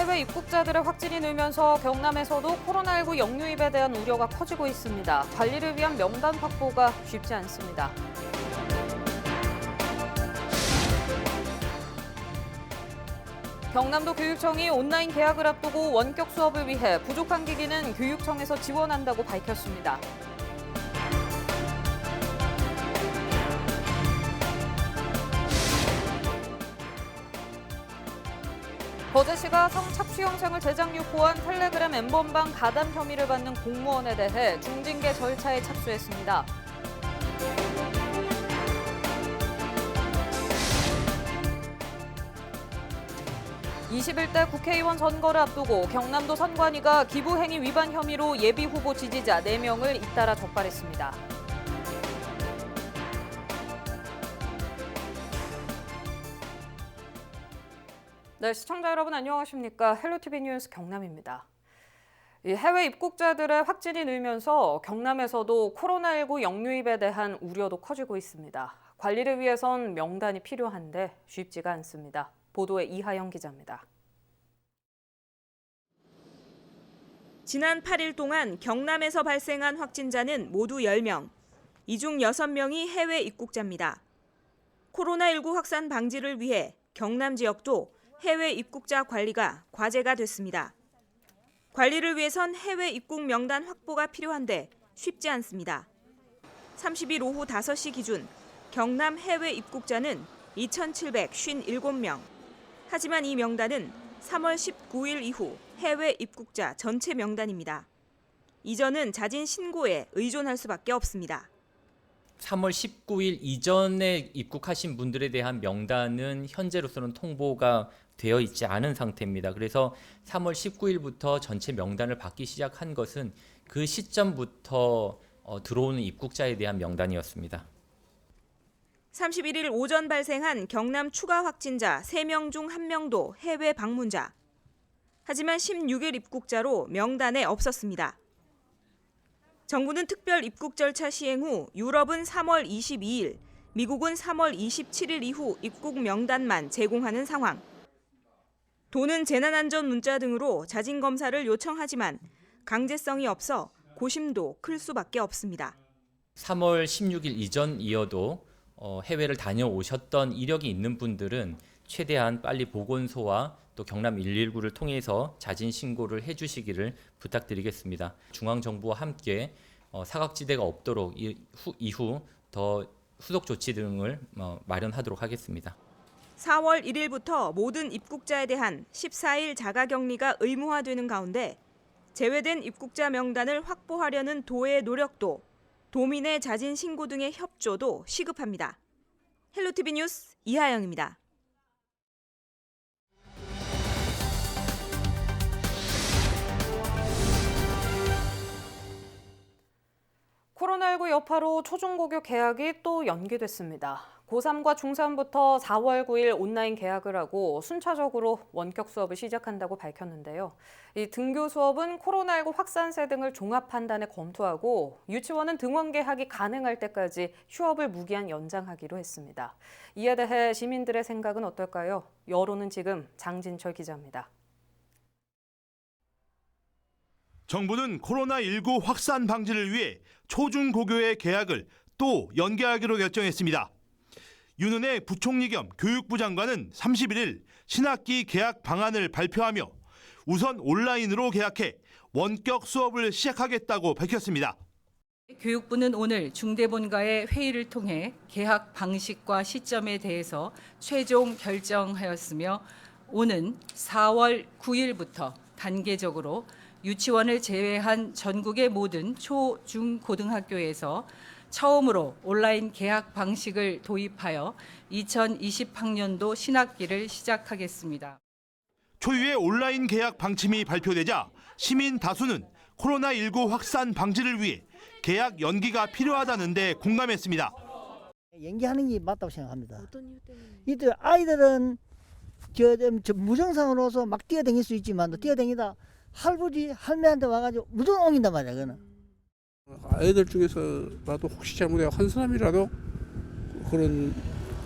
해외 입국자들의 확진이 늘면서 경남에서도 코로나19 역류입에 대한 우려가 커지고 있습니다. 관리를 위한 명단 확보가 쉽지 않습니다. 경남도 교육청이 온라인 개학을 앞두고 원격 수업을 위해 부족한 기기는 교육청에서 지원한다고 밝혔습니다. 거제시가 성착취영상을 제작 유포한 텔레그램 엠번방 가담 혐의를 받는 공무원에 대해 중징계 절차에 착수했습니다. (21대) 국회의원 선거를 앞두고 경남도 선관위가 기부행위 위반 혐의로 예비후보 지지자 4명을 잇따라 적발했습니다. 네, 시청자 여러분 안녕하십니까? 헬로티비 뉴스 경남입니다. 해외 입국자들의 확진이 늘면서 경남에서도 코로나19 역류입에 대한 우려도 커지고 있습니다. 관리를 위해선 명단이 필요한데 쉽지가 않습니다. 보도에 이하영 기자입니다. 지난 8일 동안 경남에서 발생한 확진자는 모두 10명. 이 중 6명이 해외 입국자입니다. 코로나19 확산 방지를 위해 경남 지역도 해외 입국자 관리가 과제가 됐습니다. 관리를 위해선 해외 입국 명단 확보가 필요한데 쉽지 않습니다. 30일 오후 5시 기준 경남 해외 입국자는 2,757명. 하지만 이 명단은 3월 19일 이후 해외 입국자 전체 명단입니다. 이전은 자진 신고에 의존할 수밖에 없습니다. 3월 19일 이전에 입국하신 분들에 대한 명단은 현재로서는 통보가 되어 있지 않은 상태입니다. 그래서 3월 19일부터 전체 명단을 받기 시작한 것은 그 시점부터 들어오는 입국자에 대한 명단이었습니다. 31일 오전 발생한 경남 추가 확진자 3명 중 1명도 해외 방문자. 하지만 16일 입국자로 명단에 없었습니다. 정부는 특별 입국 절차 시행 후 유럽은 3월 22일, 미국은 3월 27일 이후 입국 명단만 제공하는 상황. 도는 재난안전 문자 등으로 자진 검사를 요청하지만 강제성이 없어 고심도 클 수밖에 없습니다. 3월 16일 이전이어도 해외를 다녀오셨던 이력이 있는 분들은 최대한 빨리 보건소와 또 경남 119를 통해서 자진 신고를 해주시기를 부탁드리겠습니다. 중앙정부와 함께 사각지대가 없도록 이후 더 후속 조치 등을 마련하도록 하겠습니다. 4월 1일부터 모든 입국자에 대한 14일 자가격리가 의무화되는 가운데 제외된 입국자 명단을 확보하려는 도의 노력도 도민의 자진 신고 등의 협조도 시급합니다. 헬로티비 뉴스 이하영입니다. 코로나19 여파로 초중고교 개학이 또 연기됐습니다. 고3과 중3부터 4월 9일 온라인 개학을 하고 순차적으로 원격 수업을 시작한다고 밝혔는데요. 이 등교 수업은 코로나19 확산세 등을 종합 판단에 검토하고 유치원은 등원 개학이 가능할 때까지 휴업을 무기한 연장하기로 했습니다. 이에 대해 시민들의 생각은 어떨까요? 여론은 지금 장진철 기자입니다. 정부는 코로나19 확산 방지를 위해 초중고교의 개학을 또 연기하기로 결정했습니다. 윤은혜 부총리 겸 교육부 장관은 31일 신학기 개학 방안을 발표하며 우선 온라인으로 개학해 원격 수업을 시작하겠다고 밝혔습니다. 교육부는 오늘 중대본과의 회의를 통해 개학 방식과 시점에 대해서 최종 결정하였으며 오는 4월 9일부터 단계적으로 유치원을 제외한 전국의 모든 초, 중, 고등학교에서 처음으로 온라인 개학 방식을 도입하여 2020학년도 신학기를 시작하겠습니다. 초유의 온라인 개학 방침이 발표되자 시민 다수는 코로나19 확산 방지를 위해 개학 연기가 필요하다는 데 공감했습니다. 연기하는 게 맞다고 생각합니다. 어떤 이유 때문에? 이들 아이들은 저 무증상으로서 막 뛰어다닐 수 있지만 뛰어다니다 할아버지 할매한테 와가지고 무조건 옮긴단 말이야. 그거는. 아이들 중에서라도 혹시 잘못해 한 사람이라도 그런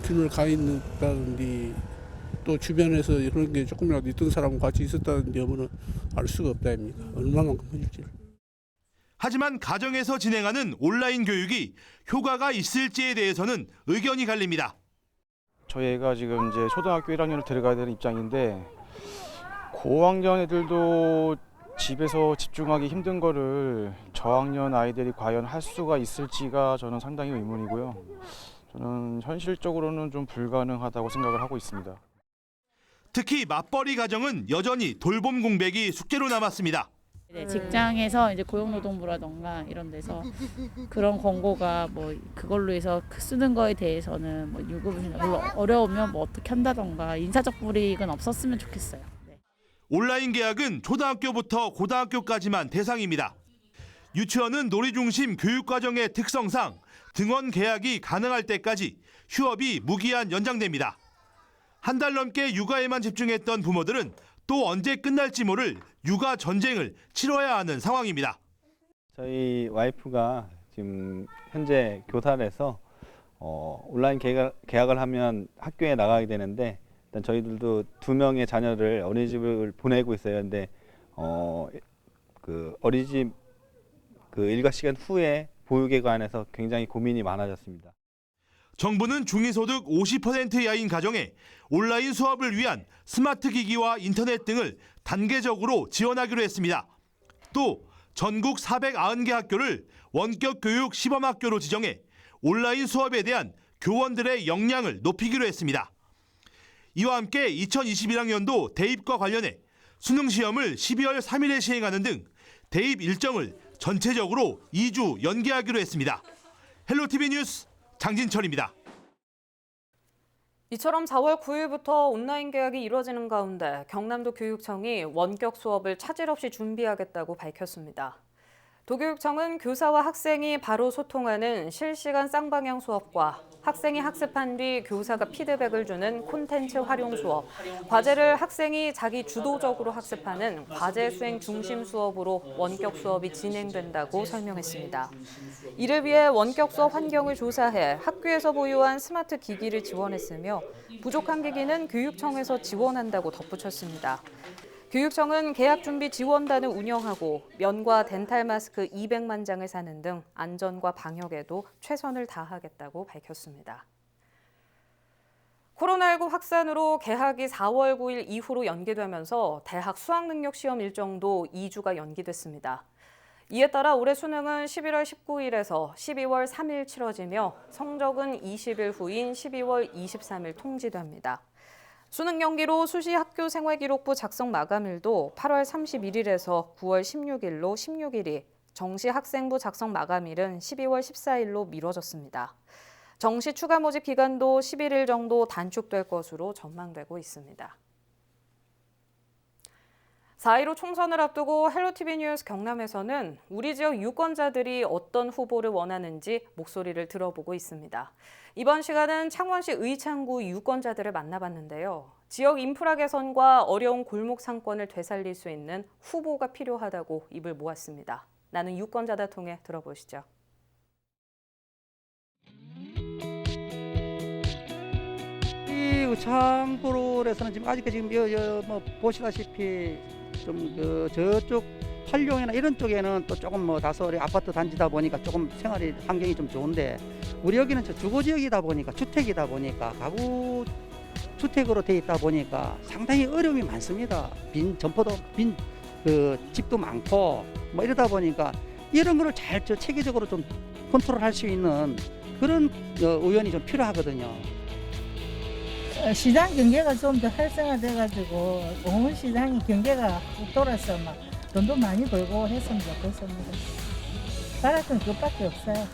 균을 가 있다든지 또 주변에서 그런 게 조금이라도 있던 사람과 같이 있었다는 점은 알 수가 없다 아닙니까? 얼마만큼 큰지. 하지만 가정에서 진행하는 온라인 교육이 효과가 있을지에 대해서는 의견이 갈립니다. 저희 애가 지금 이제 초등학교 1학년을 들어가야 되는 입장인데 고학년 애들도 집에서 집중하기 힘든 거를 저학년 아이들이 과연 할 수가 있을지가 저는 상당히 의문이고요. 저는 현실적으로는 좀 불가능하다고 생각을 하고 있습니다. 특히 맞벌이 가정은 여전히 돌봄 공백이 숙제로 남았습니다. 네, 직장에서 이제 고용노동부라던가 이런 데서 그런 권고가 뭐 그걸로 해서 쓰는 거에 대해서는 뭐 유급을 물론 어려우면 뭐 어떻게 한다던가 인사적 불이익은 없었으면 좋겠어요. 네. 온라인 계약은 초등학교부터 고등학교까지만 대상입니다. 유치원은 놀이 중심 교육 과정의 특성상 등원 계약이 가능할 때까지 휴업이 무기한 연장됩니다. 한 달 넘게 육아에만 집중했던 부모들은 또 언제 끝날지 모를 육아 전쟁을 치러야 하는 상황입니다. 저희 와이프가 지금 현재 교사라서 온라인 계약을 하면 학교에 나가게 되는데 일단 저희들도 2명의 자녀를 어린이집을 보내고 있어요. 근데 그 어린이집 그 일과 시간 후에 보육에 관해서 굉장히 고민이 많아졌습니다. 정부는 중위소득 50% 이하인 가정에 온라인 수업을 위한 스마트 기기와 인터넷 등을 단계적으로 지원하기로 했습니다. 또 전국 490개 학교를 원격 교육 시범학교로 지정해 온라인 수업에 대한 교원들의 역량을 높이기로 했습니다. 이와 함께 2021학년도 대입과 관련해 수능 시험을 12월 3일에 시행하는 등 대입 일정을 전체적으로 2주 연기하기로 했습니다. 헬로티비 뉴스 장진철입니다. 이처럼 4월 9일부터 온라인 계약이 이뤄지는 가운데 경남도 교육청이 원격 수업을 차질 없이 준비하겠다고 밝혔습니다. 도교육청은 교사와 학생이 바로 소통하는 실시간 쌍방향 수업과 학생이 학습한 뒤 교사가 피드백을 주는 콘텐츠 활용 수업, 과제를 학생이 자기 주도적으로 학습하는 과제 수행 중심 수업으로 원격 수업이 진행된다고 설명했습니다. 이를 위해 원격 수업 환경을 조사해 학교에서 보유한 스마트 기기를 지원했으며 부족한 기기는 교육청에서 지원한다고 덧붙였습니다. 교육청은 계약 준비 지원단을 운영하고 면과 덴탈 마스크 200만 장을 사는 등 안전과 방역에도 최선을 다하겠다고 밝혔습니다. 코로나19 확산으로 개학이 4월 9일 이후로 연기되면서 대학 수학능력 시험 일정도 2주가 연기됐습니다. 이에 따라 올해 수능은 11월 19일에서 12월 3일 치러지며 성적은 20일 후인 12월 23일 통지됩니다. 수능 연기로 수시 학교 생활기록부 작성 마감일도 8월 31일에서 9월 16일로 16일이, 정시 학생부 작성 마감일은 12월 14일로 미뤄졌습니다. 정시 추가 모집 기간도 11일 정도 단축될 것으로 전망되고 있습니다. 4.15 총선을 앞두고 헬로티비 뉴스 경남에서는 우리 지역 유권자들이 어떤 후보를 원하는지 목소리를 들어보고 있습니다. 이번 시간은 창원시 의창구 유권자들을 만나봤는데요. 지역 인프라 개선과 어려운 골목 상권을 되살릴 수 있는 후보가 필요하다고 입을 모았습니다. 나는 유권자다 통해 들어보시죠. 이 의창구에서는 지금 아직까지 뭐 보시다시피 좀 저쪽 활용이나 이런 쪽에는 또 조금 뭐 다소 아파트 단지다 보니까 조금 생활이 환경이 좀 좋은데, 우리 여기는 저 주거 지역이다 보니까 주택이다 보니까 가구 주택으로 돼 있다 보니까 상당히 어려움이 많습니다. 빈 점포도 빈 집도 많고 뭐 이러다 보니까 이런 거를 잘 체계적으로 좀 컨트롤할 수 있는 그런 의원이 좀 필요하거든요. 시장 경제가 좀 더 활성화돼가지고 공원 시장이 경제가 돌아서 막 돈도 많이 벌고 했으면 좋겠습니다. 바랄 건 그것밖에 없어요.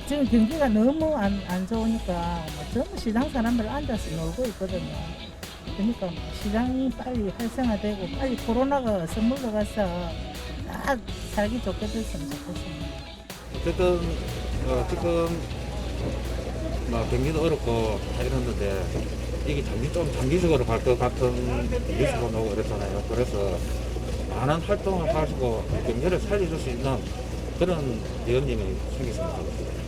지금 경기가 너무 안 좋으니까 뭐 전부 시장 사람들 앉아서 놀고 있거든요. 그러니까 뭐 시장이 빨리 활성화되고 빨리 코로나가 어서 물러가서 다 살기 좋게 됐으면 좋겠습니다. 어쨌든 지금 경기도 어렵고 다 이랬는데 이게 좀 장기적으로 갈 것 같은 뉴스가 나오고 그랬잖아요. 그래서 많은 활동을 하시고 경제를 살려줄 수 있는 그런 의원님이 생겼으면 좋겠습니다.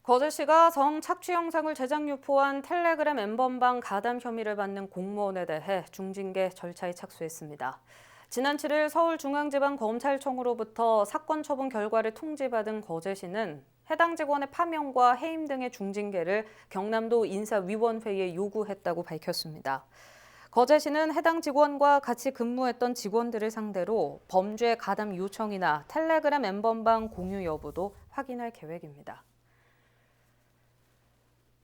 거제시가 성착취 영상을 제작 유포한 텔레그램 엠번방 가담 혐의를 받는 공무원에 대해 중징계 절차에 착수했습니다. 지난 7일 서울중앙지방검찰청으로부터 사건 처분 결과를 통지받은 거제시는 해당 직원의 파면과 해임 등의 중징계를 경남도 인사위원회에 요구했다고 밝혔습니다. 거제시는 해당 직원과 같이 근무했던 직원들을 상대로 범죄 가담 요청이나 텔레그램 엠번방 공유 여부도 확인할 계획입니다.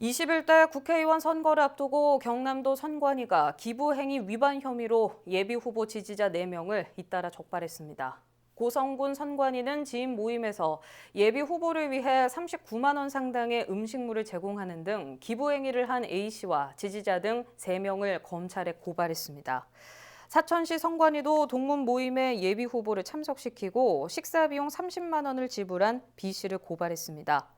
21대 국회의원 선거를 앞두고 경남도 선관위가 기부행위 위반 혐의로 예비후보 지지자 4명을 잇따라 적발했습니다. 고성군 선관위는 지인 모임에서 예비후보를 위해 39만 원 상당의 음식물을 제공하는 등 기부행위를 한 A씨와 지지자 등 3명을 검찰에 고발했습니다. 사천시 선관위도 동문 모임에 예비후보를 참석시키고 식사비용 30만 원을 지불한 B씨를 고발했습니다.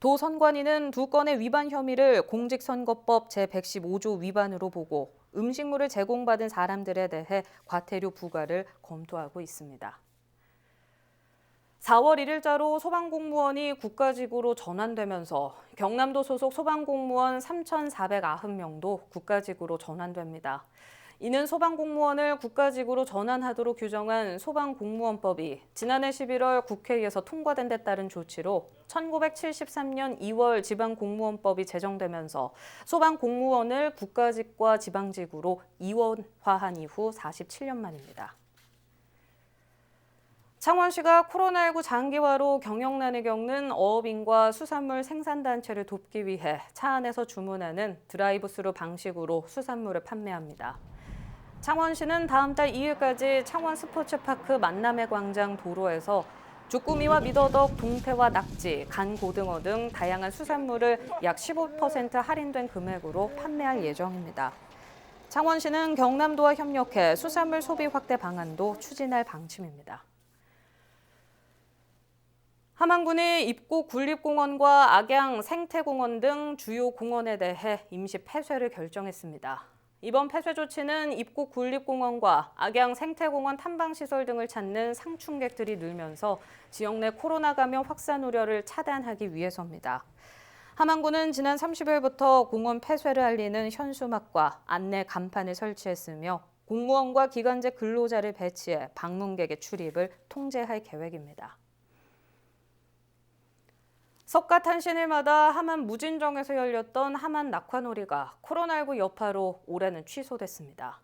도 선관위는 2건의 위반 혐의를 공직선거법 제115조 위반으로 보고 음식물을 제공받은 사람들에 대해 과태료 부과를 검토하고 있습니다. 4월 1일자로 소방공무원이 국가직으로 전환되면서 경남도 소속 소방공무원 3,490명도 국가직으로 전환됩니다. 이는 소방공무원을 국가직으로 전환하도록 규정한 소방공무원법이 지난해 11월 국회에서 통과된 데 따른 조치로 1973년 2월 지방공무원법이 제정되면서 소방공무원을 국가직과 지방직으로 이원화한 이후 47년 만입니다. 창원시가 코로나19 장기화로 경영난을 겪는 어업인과 수산물 생산단체를 돕기 위해 차 안에서 주문하는 드라이브스루 방식으로 수산물을 판매합니다. 창원시는 다음 달 2일까지 창원 스포츠파크 만남의 광장 도로에서 주꾸미와 미더덕, 동태와 낙지, 간 고등어 등 다양한 수산물을 약 15% 할인된 금액으로 판매할 예정입니다. 창원시는 경남도와 협력해 수산물 소비 확대 방안도 추진할 방침입니다. 함안군이 입구 군립공원과 악양 생태공원 등 주요 공원에 대해 임시 폐쇄를 결정했습니다. 이번 폐쇄 조치는 입구 군립공원과 악양 생태공원 탐방시설 등을 찾는 상충객들이 늘면서 지역 내 코로나 감염 확산 우려를 차단하기 위해서입니다. 함안군은 지난 30일부터 공원 폐쇄를 알리는 현수막과 안내 간판을 설치했으며 공무원과 기관제 근로자를 배치해 방문객의 출입을 통제할 계획입니다. 석가탄신일마다 함안 무진정에서 열렸던 함안 낙화놀이가 코로나19 여파로 올해는 취소됐습니다.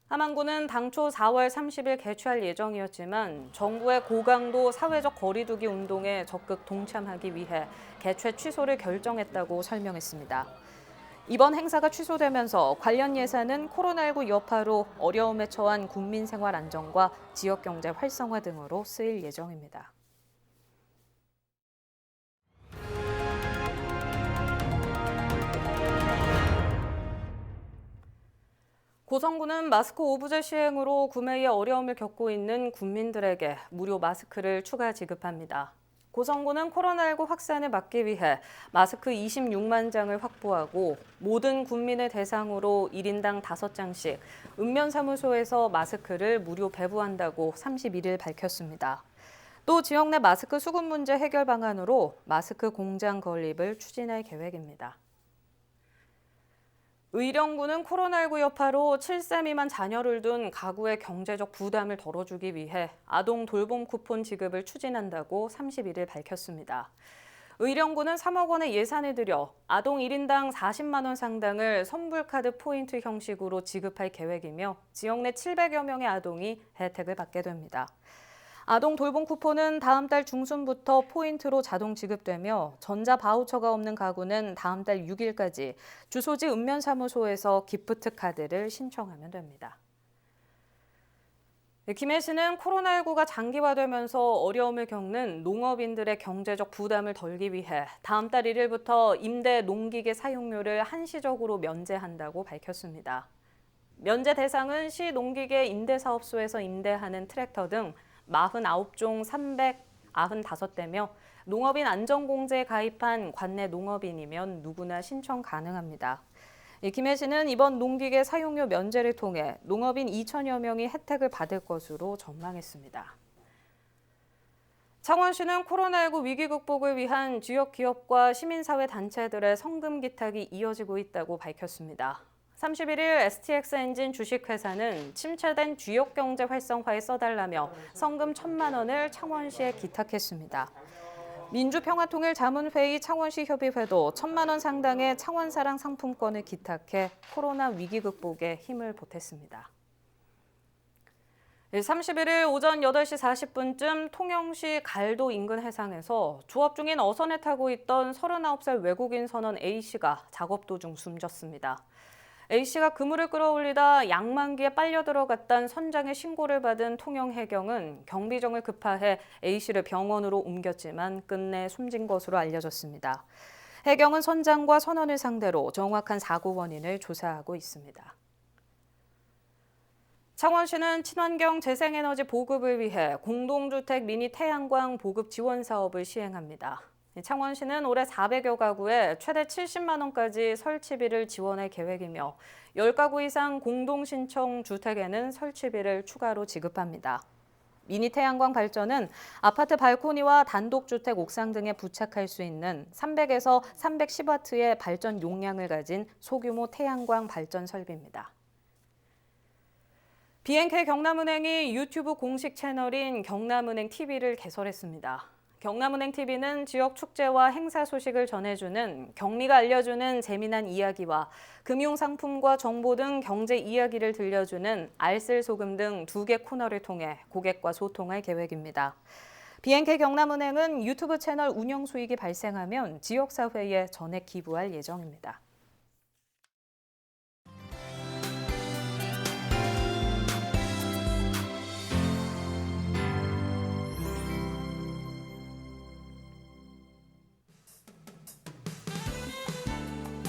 함안군은 당초 4월 30일 개최할 예정이었지만 정부의 고강도 사회적 거리두기 운동에 적극 동참하기 위해 개최 취소를 결정했다고 설명했습니다. 이번 행사가 취소되면서 관련 예산은 코로나19 여파로 어려움에 처한 국민 생활 안정과 지역 경제 활성화 등으로 쓰일 예정입니다. 고성군은 마스크 오브제 시행으로 구매에 어려움을 겪고 있는 국민들에게 무료 마스크를 추가 지급합니다. 고성군은 코로나19 확산을 막기 위해 마스크 26만 장을 확보하고 모든 국민을 대상으로 1인당 5장씩 읍면사무소에서 마스크를 무료 배부한다고 31일 밝혔습니다. 또 지역 내 마스크 수급 문제 해결 방안으로 마스크 공장 건립을 추진할 계획입니다. 의령군은 코로나19 여파로 7세 미만 자녀를 둔 가구의 경제적 부담을 덜어주기 위해 아동 돌봄 쿠폰 지급을 추진한다고 31일 밝혔습니다. 의령군은 3억 원의 예산을 들여 아동 1인당 40만 원 상당을 선불카드 포인트 형식으로 지급할 계획이며 지역 내 700여 명의 아동이 혜택을 받게 됩니다. 아동 돌봄 쿠폰은 다음 달 중순부터 포인트로 자동 지급되며 전자 바우처가 없는 가구는 다음 달 6일까지 주소지 읍면사무소에서 기프트 카드를 신청하면 됩니다. 김해시는 코로나19가 장기화되면서 어려움을 겪는 농업인들의 경제적 부담을 덜기 위해 다음 달 1일부터 임대 농기계 사용료를 한시적으로 면제한다고 밝혔습니다. 면제 대상은 시 농기계 임대사업소에서 임대하는 트랙터 등 49종 395대며 농업인 안전공제에 가입한 관내 농업인이면 누구나 신청 가능합니다. 김해시는 이번 농기계 사용료 면제를 통해 농업인 2천여 명이 혜택을 받을 것으로 전망했습니다. 창원시는 코로나19 위기 극복을 위한 지역 기업과 시민사회 단체들의 성금 기탁이 이어지고 있다고 밝혔습니다. 31일 STX 엔진 주식회사는 침체된 지역 경제 활성화에 써달라며 성금 1,000만 원을 창원시에 기탁했습니다. 민주평화통일자문회의 창원시 협의회도 1,000만 원 상당의 창원사랑 상품권을 기탁해 코로나 위기 극복에 힘을 보탰습니다. 31일 오전 8시 40분쯤 통영시 갈도 인근 해상에서 조업 중인 어선에 타고 있던 39살 외국인 선원 A씨가 작업 도중 숨졌습니다. A씨가 그물을 끌어올리다 양만기에 빨려 들어갔다는 선장의 신고를 받은 통영해경은 경비정을 급파해 A씨를 병원으로 옮겼지만 끝내 숨진 것으로 알려졌습니다. 해경은 선장과 선원을 상대로 정확한 사고 원인을 조사하고 있습니다. 창원시는 친환경 재생에너지 보급을 위해 공동주택 미니 태양광 보급 지원 사업을 시행합니다. 창원시는 올해 400여 가구에 최대 70만 원까지 설치비를 지원할 계획이며 10가구 이상 공동신청 주택에는 설치비를 추가로 지급합니다. 미니 태양광 발전은 아파트 발코니와 단독주택 옥상 등에 부착할 수 있는 300에서 310와트의 발전 용량을 가진 소규모 태양광 발전 설비입니다. BNK 경남은행이 유튜브 공식 채널인 경남은행 TV를 개설했습니다. 경남은행 TV는 지역 축제와 행사 소식을 전해주는 경리가 알려주는 재미난 이야기와 금융상품과 정보 등 경제 이야기를 들려주는 알쓸소금 등 2개 코너를 통해 고객과 소통할 계획입니다. BNK 경남은행은 유튜브 채널 운영 수익이 발생하면 지역사회에 전액 기부할 예정입니다.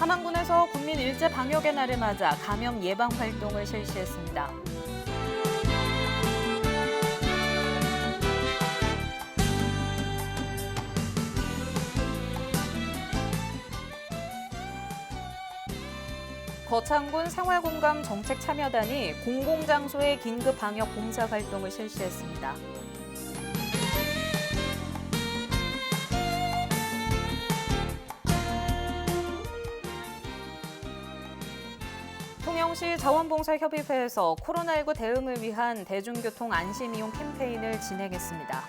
함안군에서 국민 일제 방역의 날을 맞아 감염 예방 활동을 실시했습니다. 거창군 생활공감 정책참여단이 공공장소의 긴급 방역 봉사 활동을 실시했습니다. 통영시 자원봉사협의회에서 코로나19 대응을 위한 대중교통 안심이용 캠페인을 진행했습니다.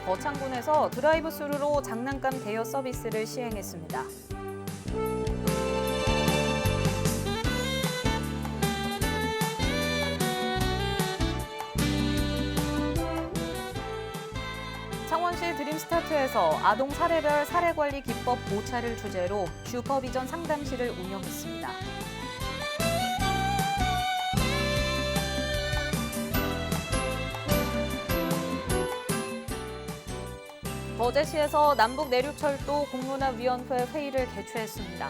거창군에서 드라이브스루로 장난감 대여 서비스를 시행했습니다. 창원시 드림스타트에서 아동 사례별 사례관리 기법 고찰을 주제로 슈퍼비전 상담실을 운영했습니다. 거제시에서 남북내륙철도 공론화위원회 회의를 개최했습니다.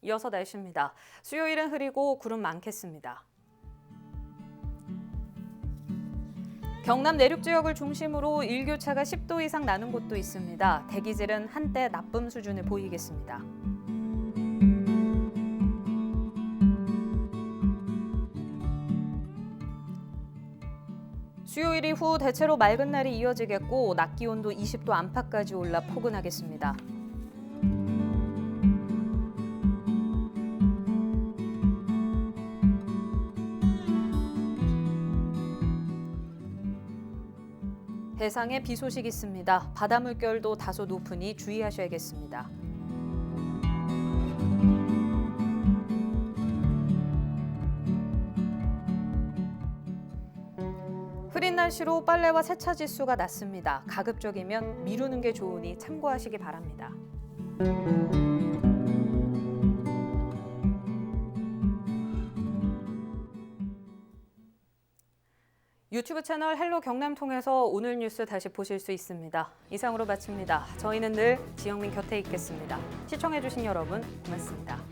이어서 날씨입니다. 수요일은 흐리고 구름 많겠습니다. 경남 내륙 지역을 중심으로 일교차가 10도 이상 나는 곳도 있습니다. 대기질은 한때 나쁨 수준을 보이겠습니다. 수요일 이후 대체로 맑은 날이 이어지겠고 낮 기온도 20도 안팎까지 올라 포근하겠습니다. 해상에 비 소식 있습니다. 바다 물결도 다소 높으니 주의하셔야겠습니다. 흐린 날씨로 빨래와 세차 지수가 낮습니다. 가급적이면 미루는 게 좋으니 참고하시기 바랍니다. 유튜브 채널 헬로 경남 통해서 오늘 뉴스 다시 보실 수 있습니다. 이상으로 마칩니다. 저희는 늘 지영민 곁에 있겠습니다. 시청해주신 여러분 고맙습니다.